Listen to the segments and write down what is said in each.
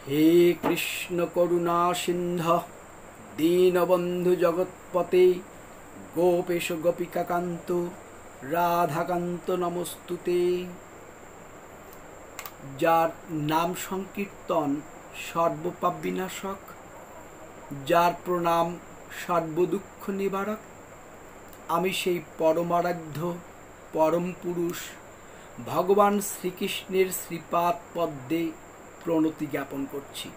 হে কৃষ্ণ করুণা সিন্ধ দীনবন্ধু জগৎপতে গোপেশ গোপিকাকান্ত রাধাকান্ত নমস্তুতে। যার নাম সংকীর্তন সর্বপাপ বিনাশক, যার প্রণাম সর্বদুঃখ নিবারক, আমি সেই পরমারাধ্য পরম পুরুষ ভগবান শ্রীকৃষ্ণের শ্রীপাদ পদ্মে প্রণতি জ্ঞাপন করছি।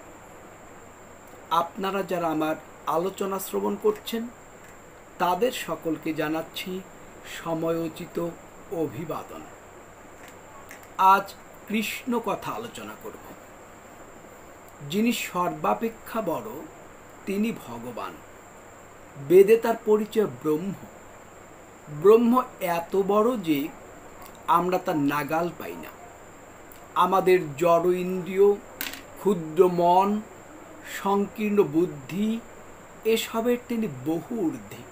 আপনারা যারা আমার আলোচনা শ্রবণ করছেন তাদের সকলকে জানাচ্ছি সময়োচিত অভিবাদন। আজ কৃষ্ণ কথা আলোচনা করব। যিনি সর্বাপেক্ষা বড় তিনি ভগবান। বেদে তার পরিচয় ব্রহ্ম। ব্রহ্ম এত বড় যে আমরা তার নাগাল পাই না। আমাদের জড় ইন্দ্রিয়, ক্ষুদ্র মন, সংকীর্ণ বুদ্ধি এসবের তিনি বহু ঊর্ধ্বে।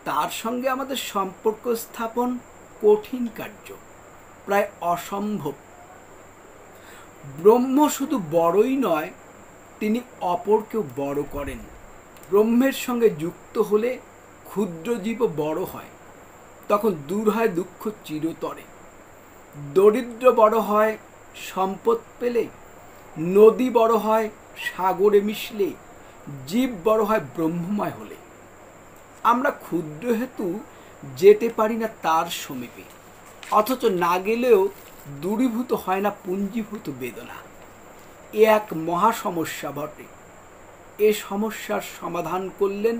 তার সঙ্গে আমাদের সম্পর্ক স্থাপন কঠিন কার্য, প্রায় অসম্ভব। ব্রহ্ম শুধু বড়ই নয়, তিনি অপরকেও বড় করেন। ব্রহ্মের সঙ্গে যুক্ত হলে ক্ষুদ্র জীবও বড় হয়, তখন দূর হয় দুঃখ চিরতরে। দরিদ্র বড় হয় সম্পদ পেলে, নদী বড় হয় সাগরে মিশলে, জীব বড় হয় ব্রহ্মময় হলে। আমরা ক্ষুদ্র হেতু যেতে পারি না তার সমীপে, অথচ না গেলেও দূরীভূত হয় না পুঞ্জীভূত বেদনা। এ এক মহা সমস্যা বটে। এ সমস্যার সমাধান করলেন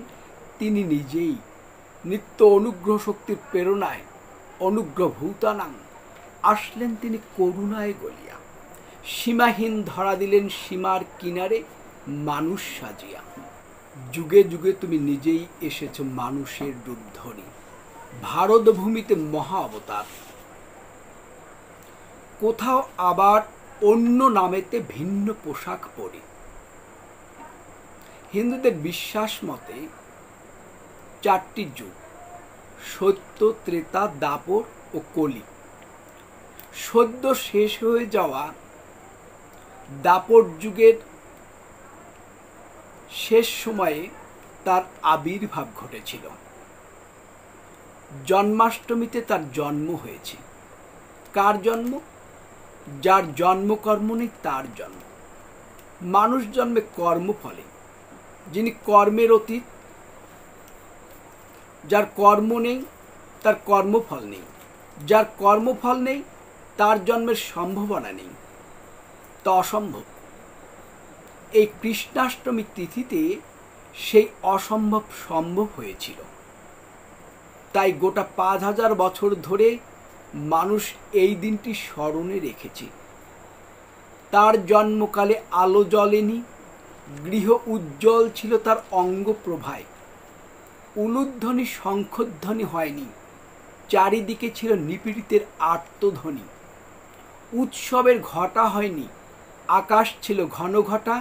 তিনি নিজেই। নিত্য অনুগ্রহ শক্তির প্রেরণায় অনুগ্রহ ভূতানাং আসলেন তিনি করুণায় গলিয়া। সীমাহীন ধরা দিলেন সীমার কিনারে মানুষ সাজিয়া। যুগে যুগে তুমি নিজেই এসেছ মানুষের রূপ ধরে, ভারত ভূমিতে মহা অবতার। কোথাও আবার অন্য নামেতে ভিন্ন পোশাক পরে। হিন্দুদের বিশ্বাস মতে চারটি যুগ: সত্য, ত্রেতা, দাপর ও কলি। সদ্য শেষ হয়ে যাওয়া দাপর যুগের শেষ সময়ে তার আবির্ভাব ঘটেছিল। জন্মাষ্টমীতে তার জন্ম হয়েছে। কার জন্ম? যার জন্মকর্ম নেই তার জন্ম। মানুষ জন্মে কর্মফলে। যিনি কর্মের অতীত, যার কর্ম নেই তার কর্মফল নেই। যার কর্মফল নেই তার জন্মের সম্ভাবনা নেই, তা অসম্ভব। এই কৃষ্ণাষ্টমী তিথিতে সেই অসম্ভব সম্ভব হয়েছিল। তাই গোটা 5000 বছর ধরে মানুষ এই দিনটি স্মরণে রেখেছে। তার জন্মকালে আলো জ্বলেনি, গৃহ উজ্জ্বল ছিল তার অঙ্গ প্রভায়। উলুধ্বনি শঙ্খধ্বনি হয়নি, চারিদিকে ছিল নিপীড়িতের আর্তধ্বনি। উৎসবের ঘটা হয়নি, আকাশ ছিল ঘন ঘটা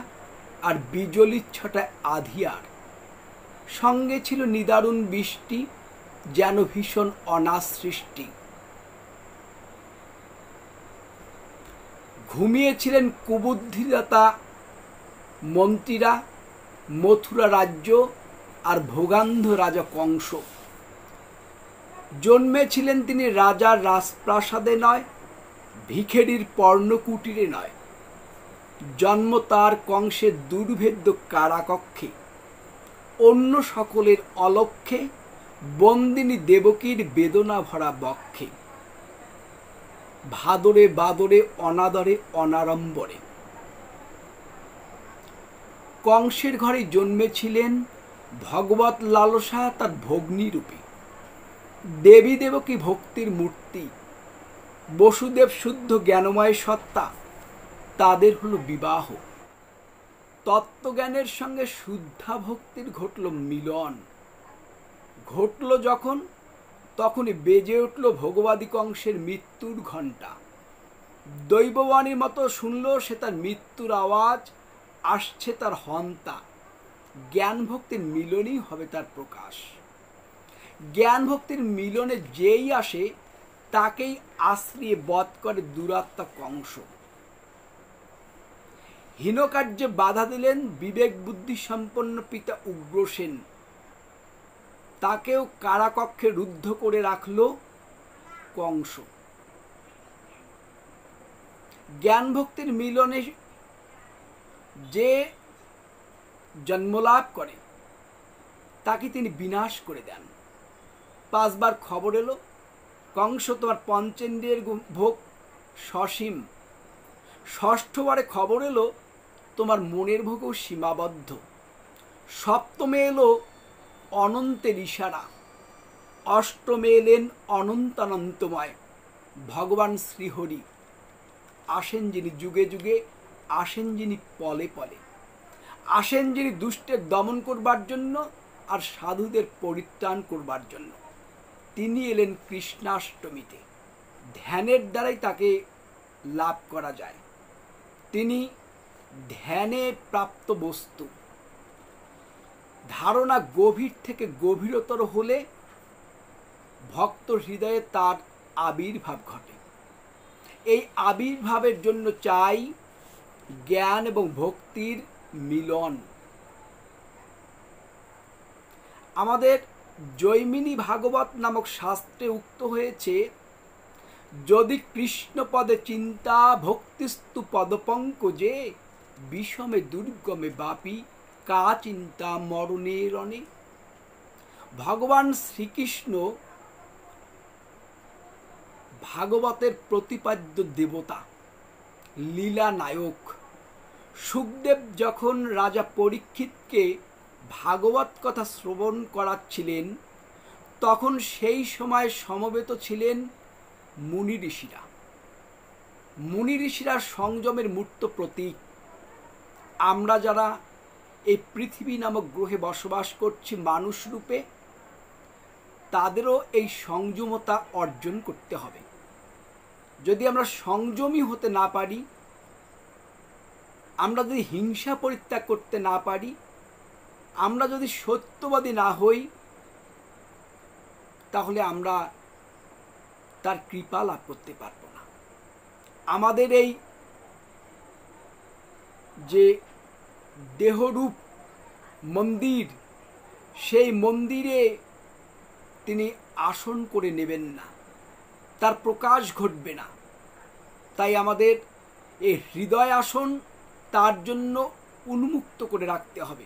আর বিজলির ছটায় আধিয়ার। সঙ্গে ছিল নিদারুণ বৃষ্টি, যেন ভীষণ অনাসৃষ্টি। ঘুমিয়েছিলেন কুবুদ্ধিদাতা মন্ত্রীরা, মথুরা রাজ্য আর ভোগান্ধ রাজা কংস। জন্মেছিলেন তিনি রাজার রাজপ্রাসাদে নয়, ভিখেরির পর্ণকুটিরে নয়। জন্ম তার কংসের দুর্ভেদ্য কারাকক্ষে, অন্য সকলের অলক্ষ্যে, বন্দিনী দেবকীর বেদনা ভরা বক্ষে। ভাদরে বাদরে অনাদরে অনাড়ম্বরে কংসের ঘরে জন্মেছিলেন ভগবত লালসা তার ভগ্নী রূপে। দেবী দেবকী ভক্তির মূর্তি, বসুদেব শুদ্ধ জ্ঞানময় সত্তা, তাদের হলো বিবাহ। তত্ত্বজ্ঞানের সঙ্গে শুদ্ধা ভক্তির ঘটল মিলন। ঘটল যখন, তখনই বেজে উঠল ভগবাদী কংসের মৃত্যুর ঘণ্টা। দৈববাণীর মতো শুনল সে তার মৃত্যুর আওয়াজ, আসছে তার হন্তা। জ্ঞান ভক্তির মিলনই হবে তার প্রকাশ। জ্ঞান ভক্তির মিলনে যেই আসে তাকেই আশ্রিয়ে বধ করে দুরাত্মা কংস। হীন কার্যে বাধা দিলেন বিবেক বুদ্ধি সম্পন্ন পিতা উগ্রসেন। তাকেও কারাকক্ষে রুদ্ধ করে রাখল কংস। জ্ঞান ভক্তির মিলনে যে জন্মলাভ করে তাকে তিনি বিনাশ করে দেন। 5 বার খবর এলো, কংস তোমার পঞ্চেন্দ্রিয়ের ভোগ সসীম। 6ঠবারে খবর এলো, তোমার মনের ভোগও সীমাবদ্ধ। 7মে এলো অনন্তের ইশারা। 8মে এলেন অনন্তানন্তময় ভগবান শ্রীহরি। আসেন যিনি যুগে যুগে, আসেন যিনি পলে পলে, আসেন যিনি দুষ্টের দমন করবার জন্য আর সাধুদের পরিত্রাণ করবার জন্য। তিনি এলেন কৃষ্ণাষ্টমীতে। ধ্যানের দ্বারাই তাকে লাভ করা যায়। তিনি ধ্যানে প্রাপ্ত বস্তু। ধারণা গভীর থেকে গভীরতর হলে ভক্ত হৃদয়ে তার আবির্ভাব ঘটে। এই আবির্ভাবের জন্য চাই জ্ঞান এবং ভক্তির মিলন। আমাদের জৈমিনী ভাগবত নামক শাস্ত্রে উক্ত হয়েছে, যদি কৃষ্ণপদে চিন্তা ভক্তিস্তু পদপঙ্কজে বিষমে দুর্গমে বাপি কা চিন্তা মরণে রণে। ভগবান শ্রীকৃষ্ণ ভাগবতের প্রতিপাদ্য দেবতা, লীলা নায়ক। সুখদেব যখন রাজা পরীক্ষিতকে ভাগবত কথা শ্রবণ করাচ্ছিলেন, তখন সেই সময় সমবেত ছিলেন মুনি ঋষিরা। মুনি ঋষিরা সংযমের মূর্ত প্রতীক। আমরা যারা এই পৃথিবী নামক গ্রহে বসবাস করছি মানুষ রূপে, তাদেরও এই সংযমতা অর্জন করতে হবে। যদি আমরা সংযমী হতে না পারি, আমরা যদি হিংসা পরিত্যাগ করতে না পারি, আমরা যদি সত্যবাদী না হই, তাহলে আমরা তার কৃপা লাভ করতে পারব না। আমাদের এই যে দেহরূপ মন্দির, সেই মন্দিরে তিনি আসন করে নেবেন না, তার প্রকাশ ঘটবে না। তাই আমাদের এই হৃদয় আসন তার জন্য উন্মুক্ত করে রাখতে হবে,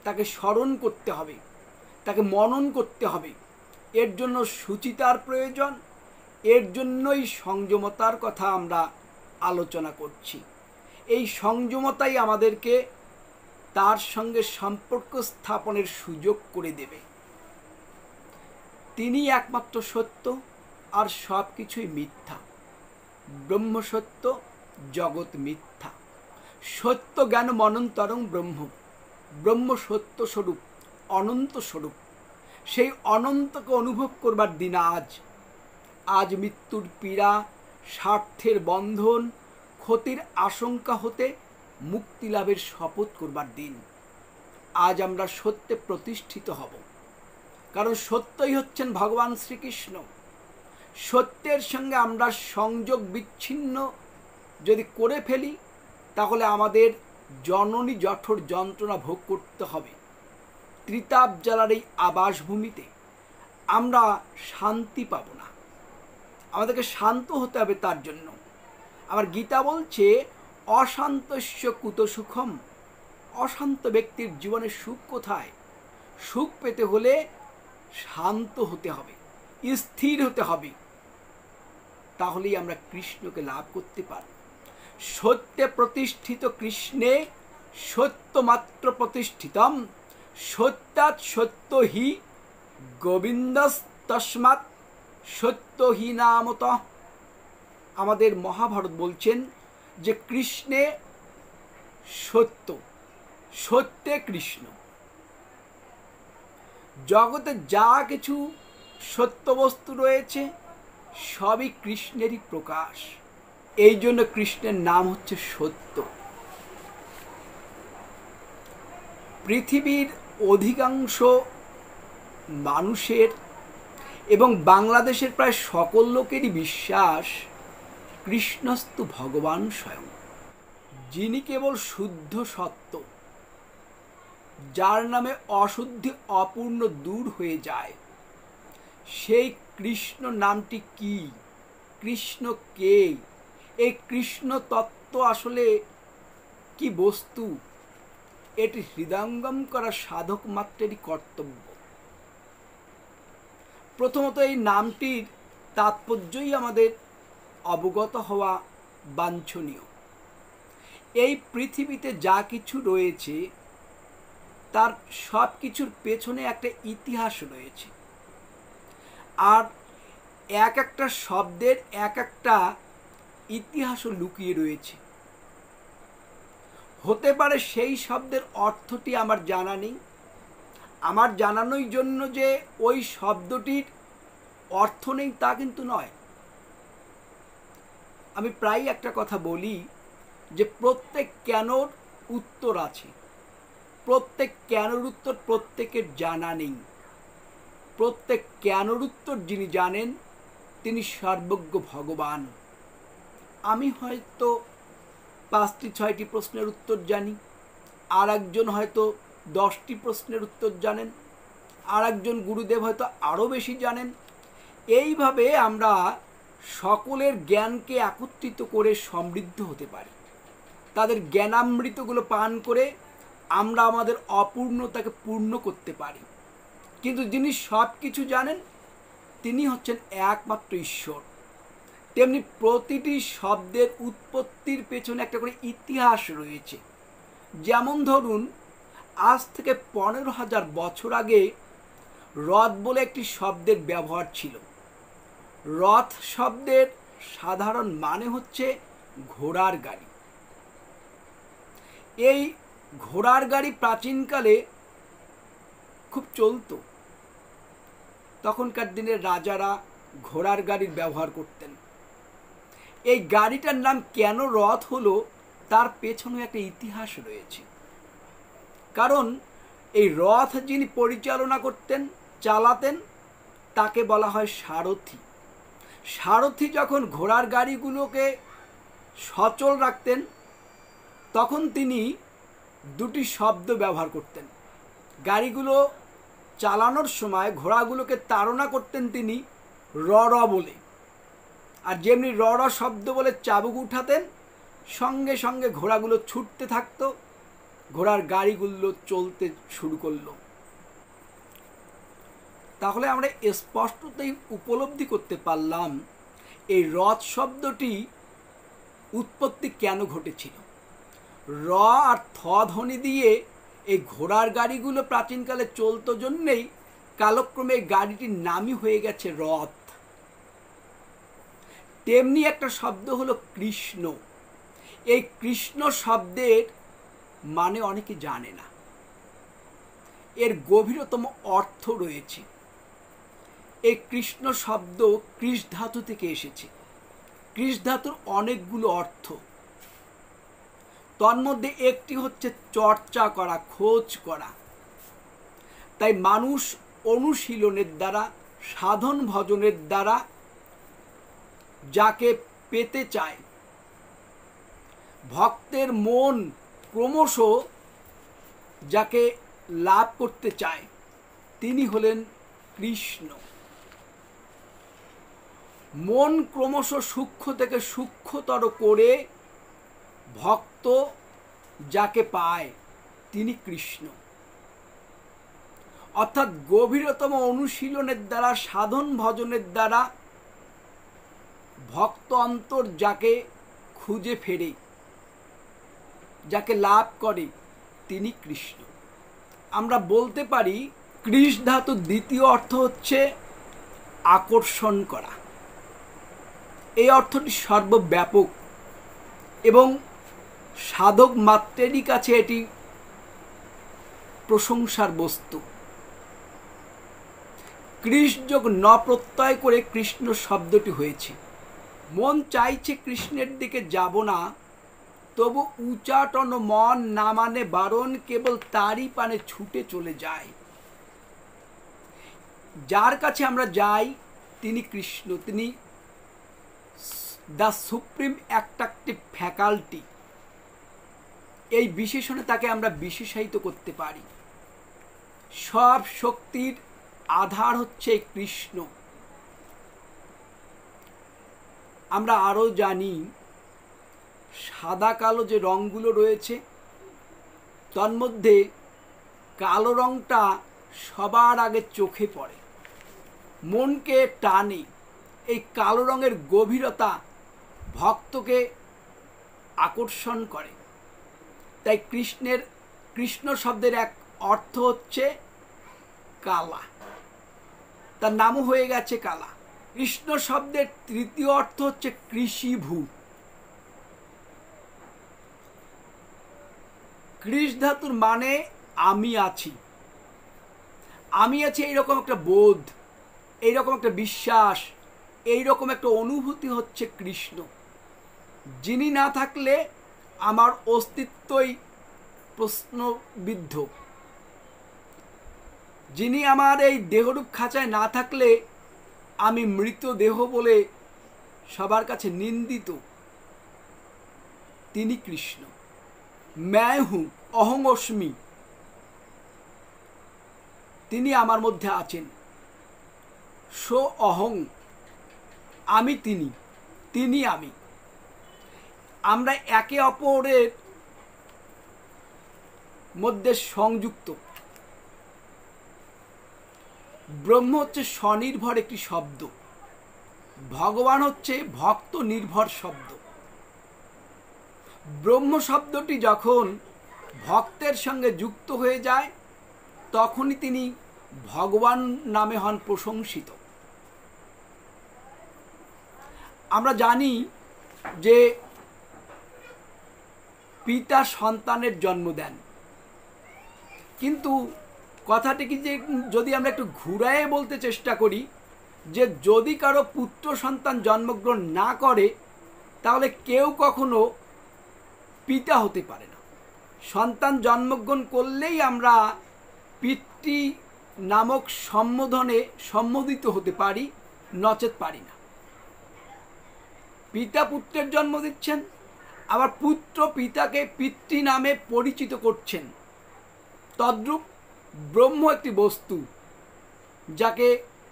তাকে স্মরণ করতে হবে, তাকে মনন করতে হবে। এর জন্য সুচিতার প্রয়োজন, এর জন্যই সংযমতার কথা আমরা আলোচনা করছি। এই সংযমতাই আমাদেরকে তার সঙ্গে সম্পর্ক স্থাপনের সুযোগ করে দেবে। তিনি একমাত্র সত্য, আর সব কিছুই মিথ্যা। ব্রহ্ম সত্য, জগৎ মিথ্যা। সত্য জ্ঞান অনন্তরং ব্রহ্ম। ব্রহ্ম সত্য স্বরূপ, অনন্ত স্বরূপ। সেই অনন্তকে অনুভব করবার দিন আজ। আজ মৃত্যুর পীড়া, স্বার্থের বন্ধন, ক্ষতির আশঙ্কা হতে মুক্তি লাভের শপথ করবার দিন। আজ আমরা সত্যে প্রতিষ্ঠিত হব, কারণ সত্যই হচ্ছেন ভগবান শ্রীকৃষ্ণ। সত্যের সঙ্গে আমরা সংযোগ বিচ্ছিন্ন যদি করে ফেলি, তাহলে আমাদের জননী জঠর যন্ত্রণা ভোগ করতে হবে। ত্রিতাপ জ্বালার এই আবাসভূমিতে আমরা শান্তি পাব না। আমাদেরকে শান্ত হতে হবে। তার জন্য আমার গীতা বলছে, অশান্তস্য কুত সুখম। অশান্ত ব্যক্তির জীবনে সুখ কোথায়? সুখ পেতে হলে শান্ত হতে হবে, স্থির হতে হবে। তাহলেই আমরা কৃষ্ণকে লাভ করতে পারব। সত্যে প্রতিষ্ঠিত কৃষ্ণে সত্যমাত্র প্রতিষ্ঠিতম। সত্যাৎ সত্য হি গোবিন্দস্তস্মাৎ সত্য হি নামত। আমাদের মহাভারত বলছেন যে কৃষ্ণে সত্য, সত্যে কৃষ্ণ। জগতে যা কিছু সত্য বস্তু রয়েছে সবই কৃষ্ণেরই প্রকাশ। এই জন্য কৃষ্ণের নাম হচ্ছে সত্য। পৃথিবীর অধিকাংশ মানুষের এবং বাংলাদেশের প্রায় সকল লোকেরই বিশ্বাস কৃষ্ণস্তু ভগবান স্বয়ং। যিনি কেবল শুদ্ধ সত্য, যার নামে অশুদ্ধি অপূর্ণ দূর হয়ে যায়, সেই কৃষ্ণ নামটি কি? কৃষ্ণ কে? এই কৃষ্ণ তত্ত্ব আসলে কি বস্তু? এটি হৃদয়ঙ্গম করা সাধক মাত্রেরই কর্তব্য। প্রথমত এই নামটির তাৎপর্যই আমাদের অবগত হওয়া বাঞ্ছনীয়। এই পৃথিবীতে যা কিছু রয়েছে তার সব কিছুর পেছনে একটা ইতিহাস রয়েছে, আর এক একটা শব্দের এক একটা ইতিহাসও লুকিয়ে রয়েছে। হতে পারে সেই শব্দের অর্থটি আমার জানা নেই, আমার জানানোর জন্য যে ওই শব্দটির অর্থ নেই তা কিন্তু নয়। আমি প্রায় একটা কথা বলি যে প্রত্যেক কেনর উত্তর আছে, প্রত্যেক কেনর উত্তর প্রত্যেকের জানা নেই। প্রত্যেক কেনর উত্তর যিনি জানেন তিনি সর্বজ্ঞ ভগবান। আমি হয়তো 5টি 6টি প্রশ্নের উত্তর জানি, আর একজন হয়তো 10টি প্রশ্নের উত্তর জানেন, আর একজন গুরুদেব হয়তো আরও বেশি জানেন। এইভাবে আমরা সকলের জ্ঞানকে একত্রিত করে সমৃদ্ধ হতে পারি। তাদের জ্ঞানামৃতগুলো পান করে আমরা আমাদের অপূর্ণতাকে পূর্ণ করতে পারি। কিন্তু যিনি সব কিছু জানেন তিনি হচ্ছেন একমাত্র ঈশ্বর। তেমনি প্রতিটি শব্দের উৎপত্তির পেছনে একটা করে ইতিহাস রয়েছে। যেমন ধরুন, আজ থেকে 15,000 বছর আগে রথ বলে একটি শব্দের ব্যবহার ছিল। রথ শব্দের সাধারণ মানে হচ্ছে ঘোড়ার গাড়ি। এই ঘোড়ার গাড়ি প্রাচীনকালে খুব চলত। তখনকার দিনের রাজারা ঘোড়ার গাড়ির ব্যবহার করতেন। এই গাড়িটার নাম কেন রথ হলো তার পেছনে একটা ইতিহাস রয়েছে। কারণ এই রথ যিনি পরিচালনা করতেন, চালাতেন, তাকে বলা হয় সারথি। সারথি যখন ঘোড়ার গাড়িগুলোকে সচল রাখতেন তখন তিনি দুটি শব্দ ব্যবহার করতেন। গাড়িগুলো চালানোর সময় ঘোড়াগুলোকে তাড়না করতেন তিনি র র বলে, আর যেমনি র র শব্দ বলে চাবুক উঠাতেন, সঙ্গে সঙ্গে ঘোড়াগুলো ছুটতে থাকতো, ঘোড়ার গাড়িগুলো চলতে শুরু করলো। তাহলে আমরা স্পষ্টতই উপলব্ধি করতে পারলাম এই রথ শব্দটি উৎপত্তি কেন ঘটেছিল। র আর থ ধ্বনি দিয়ে এই ঘোড়ার গাড়িগুলো প্রাচীনকালে চলতো জন্যেই কালক্রমে এই গাড়িটির নামই হয়ে গেছে রথ। তেমনি একটা শব্দ হলো কৃষ্ণ। এই কৃষ্ণ শব্দের মানে অনেকে জানে না, এর গভীরতম অর্থ রয়েছে। এই কৃষ্ণ শব্দ কৃষ ধাতু থেকে এসেছে। কৃষ ধাতুর অনেকগুলো অর্থ, তন্মধ্যে একটি হচ্ছে চর্চা করা, খোঁজ করা। তাই মানুষ অনুশীলনের দ্বারা, সাধন ভজনের দ্বারা যাকে পেতে চায়, ভক্তের মন ক্রমশ যাকে লাভ করতে চায়, তিনি হলেন কৃষ্ণ। মন ক্রমশ সূক্ষ্ম থেকে সূক্ষ্মতর করে ভক্ত যাকে পায় তিনি কৃষ্ণ। অর্থাৎ গভীরতম অনুশীলনের দ্বারা, সাধন ভজনের দ্বারা ভক্ত অন্তর যাকে খুঁজে ফেরে, যাকে লাভ করে, তিনি কৃষ্ণ। আমরা বলতে পারি কৃষ ধাতুর দ্বিতীয় অর্থ হচ্ছে আকর্ষণ করা। এই অর্থটি সর্বব্যাপক এবং সাধক মাত্রেরই কাছে এটি প্রশংসার বস্তু। কৃষ যোগ ন প্রত্যয় করে কৃষ্ণ শব্দটি হয়েছে। মন চাইছে কৃষ্ণের দিকে যাব না, তবু উচাটন মন না মানে বারণ, কেবল তারই পানে ছুটে চলে যায়। যার কাছে আমরা যাই তিনি কৃষ্ণ, তিনি দ্য সুপ্রিম অ্যাট্রাকটিভ ফ্যাকাল্টি। এই বিশেষণে তাকে আমরা বিশেষায়িত করতে পারি। সব শক্তির আধার হচ্ছে কৃষ্ণ। আমরা আরও জানি সাদা কালো যে রঙগুলো রয়েছে তার মধ্যে কালো রঙটা সবার আগে চোখে পড়ে, মনকে টানে। এই কালো রঙের গভীরতা ভক্তকে আকর্ষণ করে। তাই কৃষ্ণ শব্দের এক অর্থ হচ্ছে কালা, তার নামও হয়ে গেছে কালা। কৃষ্ণ শব্দের তৃতীয় অর্থ হচ্ছে কৃষিভূ। কৃষ ধাতুর মানে আমি আছি। আমি আছি এইরকম একটা বোধ, এইরকম একটা বিশ্বাস, এইরকম একটা অনুভূতি হচ্ছে কৃষ্ণ। যিনি না থাকলে আমার অস্তিত্বই প্রশ্নবিদ্ধ। যিনি আমার এই দেহরূপ খাঁচায় না থাকলে আমি মৃত দেহ বলে সবার কাছে নিন্দিত। তিনি কৃষ্ণ। मैं हूँ, অহং অস্মি। তিনি আমার মধ্যে আছেন। সো অহং, আমি তিনি, তিনি আমি। আমরা একে অপরের মধ্যে সংযুক্ত। ব্রহ্ম হচ্ছে স্বনির্ভর একটি শব্দ, ভগবান হচ্ছে ভক্ত নির্ভর শব্দ। ব্রহ্ম শব্দটি যখন ভক্তের সঙ্গে যুক্ত হয়ে যায় তখনই তিনি ভগবান নামে হন প্রশংসিত। আমরা জানি যে পিতা সন্তানের জন্ম দেন, কিন্তু কথাটি কি যে যদি আমরা একটু ঘুরায়ে বলতে চেষ্টা করি যে যদি কারো পুত্র সন্তান জন্মগ্রহণ না করে তাহলে কেউ কখনো পিতা হতে পারে না। সন্তান জন্মগ্রহণ করলেই আমরা পিতৃ নামক সম্বোধনে সম্বোধিত হতে পারি, নচেত পারি না। পিতা পুত্রের জন্ম দিচ্ছেন, আবার পুত্র পিতাকে পিতৃ নামে পরিচিত করছেন। তদ্রূপ ব্রহ্ম একটি বস্তু যাকে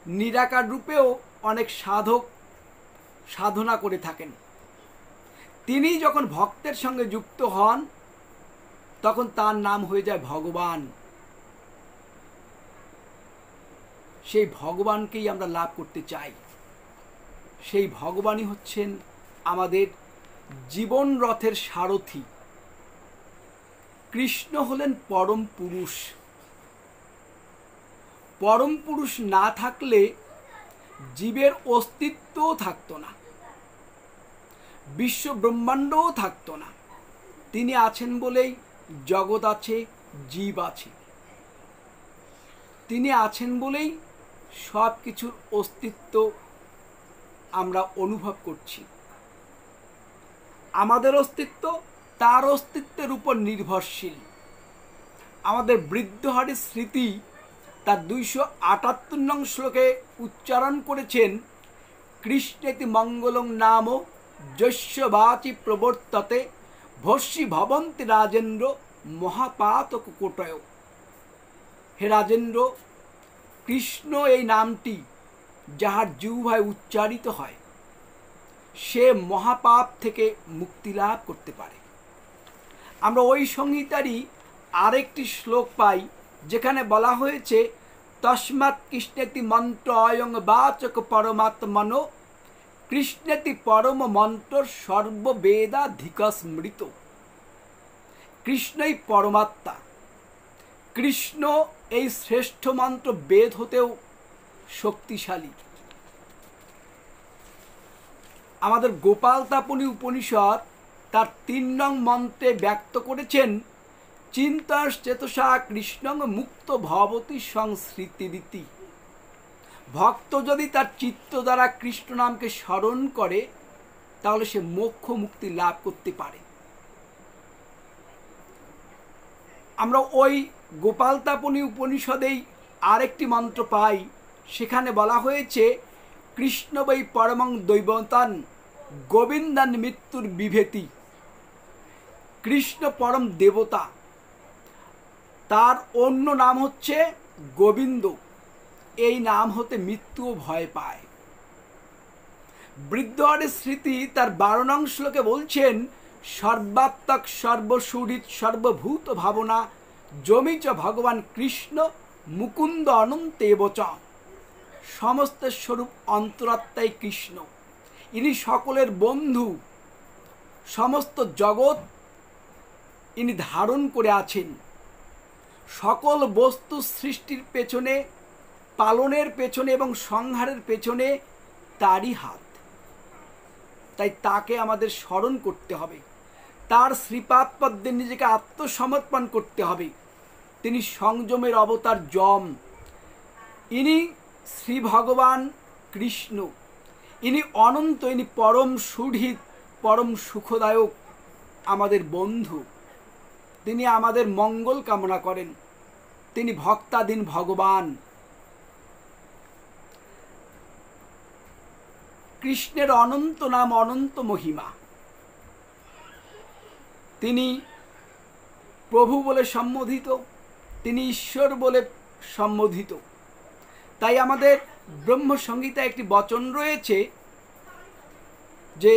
নিরাকার রূপেও অনেক সাধক সাধনা করে থাকেন। তিনি যখন ভক্তের সঙ্গে যুক্ত হন তখন তার নাম হয়ে যায় ভগবান। সেই ভগবানকেই আমরা লাভ করতে চাই। সেই ভগবানই হচ্ছেন আমাদের জীবন রথের সারথি। কৃষ্ণ হলেন পরম পুরুষ। পরম পুরুষ না থাকলে জীবের অস্তিত্বও থাকতো না, বিশ্ব ব্রহ্মাণ্ডও থাকতো না। তিনি আছেন বলেই জগৎ আছে, জীব আছে। তিনি আছেন বলেই সব কিছুর অস্তিত্ব আমরা অনুভব করছি। আমাদের অস্তিত্ব তার অস্তিত্বের উপর নির্ভরশীল। আমাদের বৃদ্ধহরির স্মৃতি তার 278 নং শ্লোকে উচ্চারণ করেছেন, কৃষ্ণেতি মঙ্গলং নাম যস্য বাচি প্রবর্ততে ভস্যি ভবন্তি রাজেন্দ্র মহাপাতক কোটয়। হে রাজেন্দ্র, কৃষ্ণ এই নামটি যাহার জিহ্বায় উচ্চারিত হয় সে মহাপাপ থেকে মুক্তি লাভ করতে পারে। আমরা ওই সংহিতারই আরেকটি শ্লোক পাই যেখানে বলা হয়েছে, তস্মাৎ কৃষ্ণেতি মন্ত্র অয়ং বাচক পরমাত্মনো কৃষ্ণেতি পরম মন্ত্র সর্ববেদাধিক স্মৃত। কৃষ্ণই পরমাত্মা। কৃষ্ণ এই শ্রেষ্ঠ মন্ত্র বেদ হতেও শক্তিশালী। আমাদের গোপালতাপনী উপনিষদ তার 3 নং মন্ত্রে ব্যক্ত করেছেন, চিন্তাশ্চেতসা কৃষ্ণং মুক্ত ভবতি সংস্মৃতিরিতি। ভক্ত যদি তার চিত্ত দ্বারা কৃষ্ণ নামকে স্মরণ করে তাহলে সে মোক্ষ মুক্তি লাভ করতে পারে। আমরা ওই গোপালতাপনী উপনিষদেই আরেকটি মন্ত্র পাই, সেখানে বলা হয়েছে, কৃষ্ণ বৈ পরমং দৈবতান গোবিন্দান মৃত্যুর বিভেতি। কৃষ্ণ পরম দেবতা, তার অন্য নাম হচ্ছে গোবিন্দ। এই নাম হতে মৃত্যুও ভয় পায়। বৃদ্ধহরের স্মৃতি তার 12 নং শ্লোকে বলছেন, সর্বাত্মক সর্বসুহৃৎ সর্বভূত ভাবনা জমিচ ভগবান কৃষ্ণ মুকুন্দ অনন্তেব চ। সমস্ত স্বরূপ অন্তরাত্মাই কৃষ্ণ, ইনি সকলের বন্ধু, সমস্ত জগৎ ইনি ধারণ করে আছেন। সকল বস্তু সৃষ্টির পেছনে, পালনের পেছনে এবং সংহারের পেছনে তারই হাত। তাই তাকে আমাদের স্মরণ করতে হবে, তার শ্রীপাদ পদ্মে নিজেকে আত্মসমর্পণ করতে হবে। তিনি সংযমের অবতার যম, ইনি শ্রী ভগবান কৃষ্ণ, ইনি অনন্ত, ইনি পরম সুহৃদ, পরম সুখদায়ক, আমাদের বন্ধু। তিনি আমাদের মঙ্গল কামনা করেন, তিনি ভক্তাধীন ভগবান। কৃষ্ণের অনন্ত নাম, অনন্ত মহিমা। তিনি প্রভু বলে সম্বোধিত, তিনি ঈশ্বর বলে সম্বোধিত। তাই আমাদের ব্রহ্মসংহিতায় একটি বচন রয়েছে যে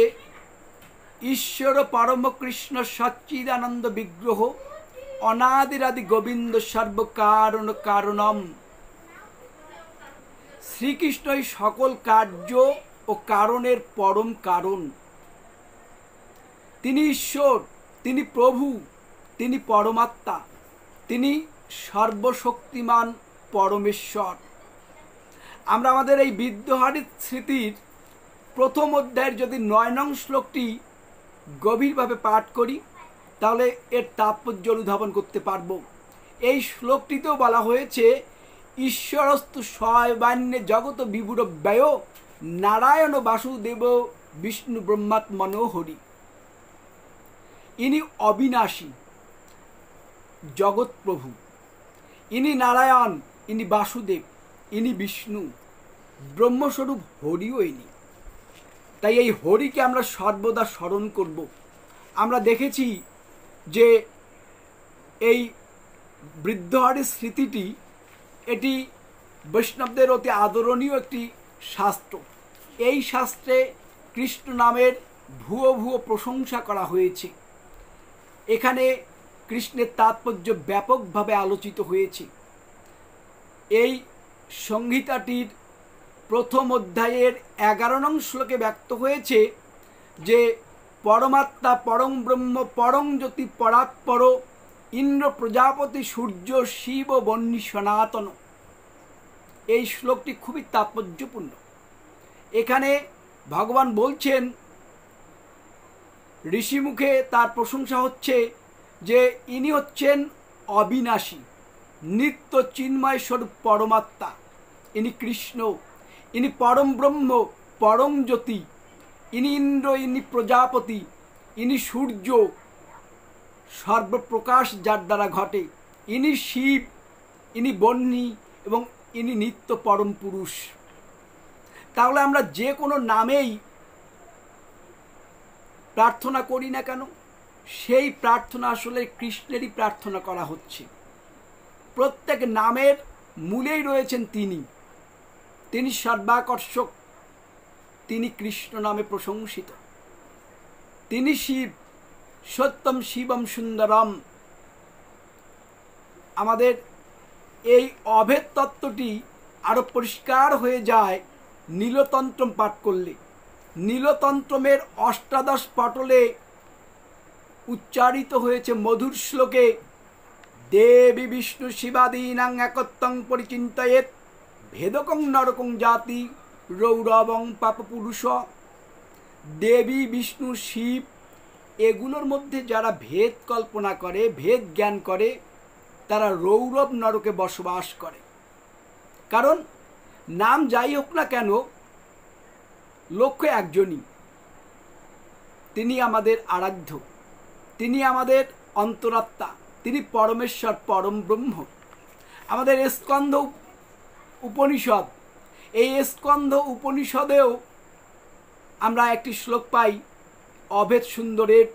ঈশ্বর পরম কৃষ্ণ সচ্চিদানন্দ বিগ্রহ অনাদিরাদি গোবিন্দ সর্বকারণ কারণম। শ্রীকৃষ্ণই সকল কার্য ও কারণের পরম কারণ। তিনি ঈশ্বর, তিনি প্রভু, তিনি পরমাত্মা, তিনি সর্বশক্তিমান পরমেশ্বর। আমরা আমাদের এই বিদ্যহারীর স্মৃতির প্রথম অধ্যায়ের যদি 9 নং শ্লোকটি গভীরভাবে পাঠ করি, তাহলে এর তাৎপর্য অনুধাবন করতে পারব। এই শ্লোকটিতেও বলা হয়েছে, ঈশ্বরস্তু সবান্যে জগত বিভুর ব্যয় নারায়ণ বাসুদেব বিষ্ণু ব্রহ্মাত্মনো হরি। ইনি অবিনাশী জগৎ প্রভু, ইনি নারায়ণ, ইনি বাসুদেব, ইনি বিষ্ণু, ব্রহ্মস্বরূপ হরিও ইনি। তাই এই হরিকে আমরা সর্বদা স্মরণ করব। আমরা দেখেছি যে এই বৃদ্ধহরের স্মৃতিটি, এটি বৈষ্ণবদের অতি আদরণীয় একটি শাস্ত্র। এই শাস্ত্রে কৃষ্ণ নামের ভুয়ো ভুয়ো প্রশংসা করা হয়েছে। এখানে কৃষ্ণের তাৎপর্য ব্যাপকভাবে আলোচিত হয়েছে। এই সংহিতাটির প্রথম অধ্যায়ের 11 নং শ্লোকে ব্যক্ত হয়েছে যে পরমাত্মা পরং ব্রহ্ম পরং জ্যোতি পরাৎপর ইন্দ্র প্রজাপতি সূর্য শিব বন্যী সনাতন। এই শ্লোকটি খুবই তাৎপর্যপূর্ণ। এখানে ভগবান বলছেন, ঋষিমুখে তার প্রশংসা হচ্ছে যে ইনি হচ্ছেন অবিনাশী, নিত্য চিন্ময় স্বরূপ পরমাত্মা, ইনি কৃষ্ণ, ইনি পরম ব্রহ্ম, পরম জ্যোতি, ইনি ইন্দ্র, ইনি প্রজাপতি, ইনি সূর্য, সর্বপ্রকাশ যার দ্বারা ঘটে, ইনি শিব, ইনি বন্যী এবং ইনি নিত্য পরম পুরুষ। তাহলে আমরা যে কোনো নামেই প্রার্থনা করি না কেন, সেই প্রার্থনা আসলে কৃষ্ণেরই প্রার্থনা করা হচ্ছে। প্রত্যেক নামের মূলেই রয়েছেন তিনি, তিনি সর্বাকর্ষক, তিনি কৃষ্ণ নামে প্রশংসিত, তিনি শিব, সত্যম শিবম সুন্দরম। আমাদের এই অভেদ তত্ত্বটি আরো পরিষ্কার হয়ে যায় নীলতন্ত্রম পাঠ করলে। নীলতন্ত্রমের 18 পটলে উচ্চারিত হয়েছে মধুর শ্লোকে, দেবী বিষ্ণু শিবাদীনাং একত্বং পরিচিন্তয়েত ভেদকং নরকং জাতি রৌরবং পাপপুরুষ। দেবী বিষ্ণু শিব এগুলোর মধ্যে যারা ভেদ কল্পনা করে, ভেদ জ্ঞান করে, তারা রৌরব নরকে বসবাস করে। কারণ নাম যাই হোক না কেন, লক্ষ্য একজনই, তিনি আমাদের আরাধ্য, তিনি আমাদের অন্তরাত্মা, তিনি পরমেশ্বর পরম ব্রহ্ম। আমাদের স্কন্ধ উপনিষদ, এই স্কন্ধ উপনিষদেও আমরা একটি শ্লোক পাই অভেদ সুন্দরের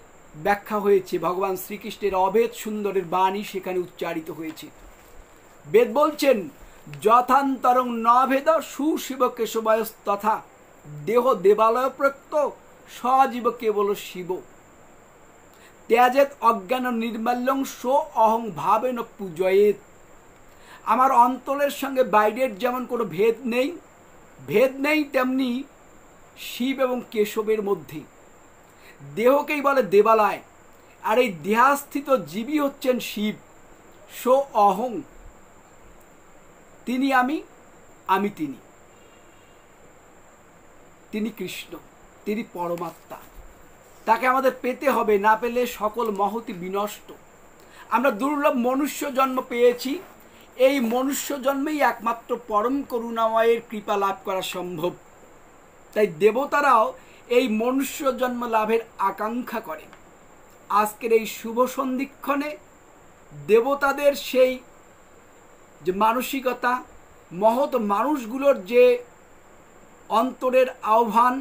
ব্যাখ্যা হয়েছে, ভগবান শ্রীকৃষ্ণের অভেদ সুন্দরের বাণী সেখানে উচ্চারিত হয়েছে। বেদ বলছেন, যথান্তরং নভেদ সুশিব কেশবায়স তথা দেহ দেবালয় প্রক্ত সজীব কেবল শিব ত্যাজেত অজ্ঞান নির্মাল্যং সো অহং ভাবেন পূজয়েত। আমার অন্তরের সঙ্গে বাইরের যেমন কোনো ভেদ নেই তেমনি শিব এবং কেশবের মধ্যে। দেহকেই বলে দেবালয়, আর এই দেহাস্থিত জীবই হচ্ছেন শিব। সো অহং, তিনি আমি তিনি কৃষ্ণ, তিনি পরমাত্মা। তাকে আমাদের পেতে হবে, না পেলে সকল মহতি বিনষ্ট। আমরা দুর্লভ মনুষ্য জন্ম পেয়েছি, এই মনুষ্য জন্মেই একমাত্র পরম করুণাময়ের কৃপা লাভ করা সম্ভব। তাই দেবতারাও এই মনুষ্য জন্ম লাভের আকাঙ্ক্ষা করেন। আজকের এই শুভ সন্ধিক্ষণে দেবতাদের সেই যে মানসিকতা, মহৎ মানুষগুলোর যে অন্তরের আহ্বান,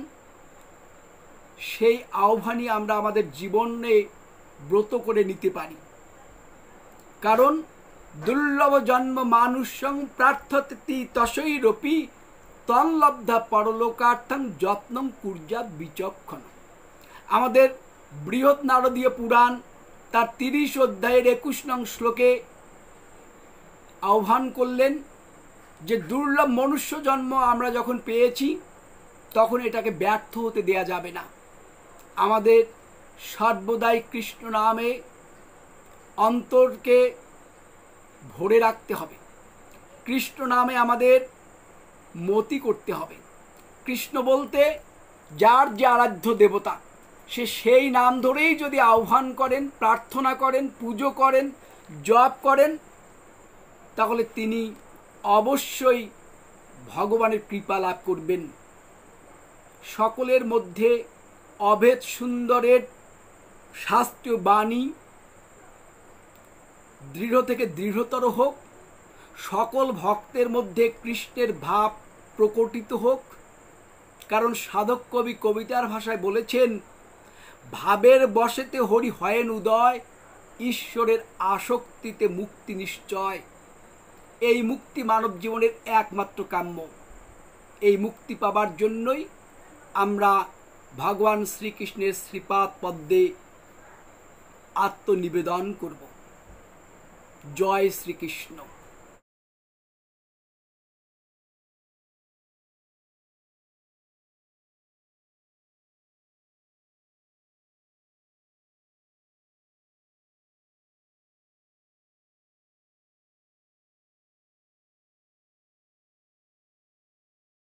সেই আহ্বানই আমরা আমাদের জীবনে ব্রত করে নিতে পারি। কারণ দুর্লভ জন্ম মানুষং প্রার্থতি তসৈরপি তন্লব্ধা পরলোকার্থং যত্নং কুর্যাৎ বিচক্ষণ। আমাদের বৃহৎ নারদীয় পুরাণ তার 30 অধ্যায়ের 21 নং শ্লোকে আহ্বান করলেন যে দুর্লভ মনুষ্য জন্ম আমরা যখন পেয়েছি তখন এটাকে ব্যর্থ হতে দেয়া যাবে না। আমাদের সর্বদাই কৃষ্ণ নামে অন্তরকে ভরে রাখতে হবে, কৃষ্ণ নামে আমাদের মতি করতে হবে। কৃষ্ণ বলতে যার যে আরাধ্য দেবতা, সে সেই নাম ধরেই যদি আহ্বান করেন, প্রার্থনা করেন, পুজো করেন, জপ করেন, তাহলে তিনি অবশ্যই ভগবানের কৃপা লাভ করবেন। সকলের মধ্যে অভেদ সুন্দরের শাস্ত্রীয় বাণী দৃঢ় থেকে দৃঢ়তর হোক, সকল ভক্তের মধ্যে কৃষ্ণের ভাব প্রকটিত হোক। কারণ সাধক কবি কবিতার ভাষায় বলেছেন, ভাবের বশেতে হরি হয়েন উদয়, ঈশ্বরের আসক্তিতে মুক্তি নিশ্চয়। এই মুক্তি মানব জীবনের একমাত্র কাম্য। এই মুক্তি পাবার জন্যই আমরা ভগবান শ্রীকৃষ্ণের শ্রীপাদ পদ্মে আত্মনিবেদন করব। জয় শ্রীকৃষ্ণ।